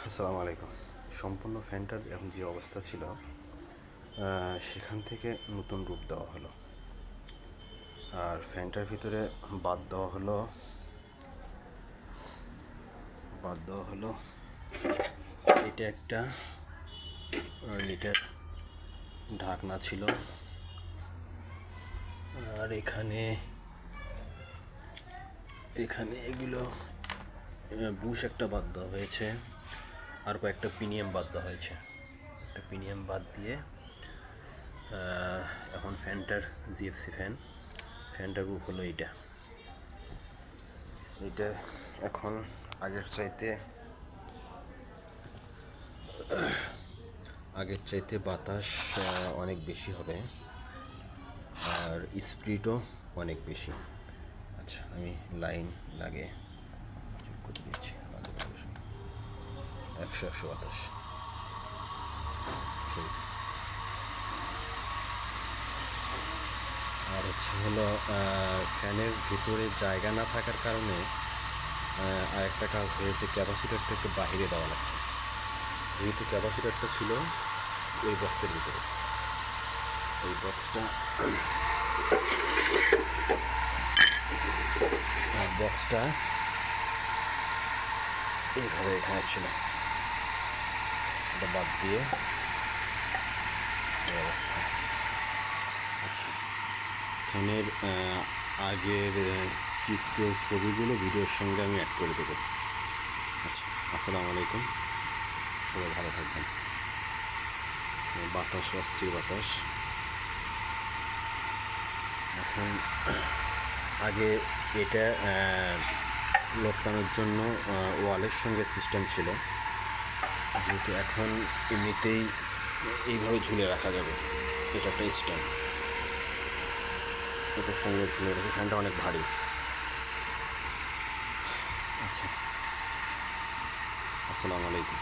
আসসালামু আলাইকুম। সম্পূর্ণ ফ্যানটার এখন যে অবস্থা ছিল, সেখান থেকে নতুন রূপ দেওয়া হলো। আর ফ্যানটার ভিতরে বাদ দেওয়া হলো এটা একটা এটার ঢাকনা ছিল। আর এখানে এগুলো বুশ একটা বাদ দেওয়া হয়েছে। আর কয়েকটা পিনিয়াম বাদ দেওয়া হয়েছে। একটা পিনিয়াম বাদ দিয়ে এখন ফ্যানটার জিএফসি ফ্যানটার রূপ হলো এটা এখন আগের চাইতে বাতাস অনেক বেশি হবে, আর স্পিডও অনেক বেশি। আচ্ছা, আমি লাইন লাগে চেক করে দিচ্ছি। 100 বাতাস। আর হলো ফ্যানের ভিতরে জায়গা না থাকার কারণে আরেকটা কাজ হয়েছে, ক্যাপাসিটারটা একটু বাহিরে দেওয়া লাগছে। যেহেতু ক্যাপাসিটারটা ছিল এই বক্সের ভিতরে, এই বক্সটা এইভাবে এখানে ছিল, এটা বাদ দিয়ে এই অবস্থা। আচ্ছা, ফোনের আগের চিত্র ছবিগুলো ভিডিওর সঙ্গে আমি অ্যাড করে দেবো। আচ্ছা, আসসালামু আলাইকুম, সবাই ভালো থাকবেন। বাতাস, অস্থির বাতাস। এখন আগে এটা লটকানোর জন্য ওয়ালের সঙ্গে সিস্টেম ছিল, যেহেতু এখন এমনিতেই এইভাবে ঝুলে রাখা যাবে। এটা একটা স্ট্যান্ড, এটার সঙ্গে ঝুলে রেখে, ফ্যানটা অনেক ভারী। আচ্ছা, আসসালামু আলাইকুম।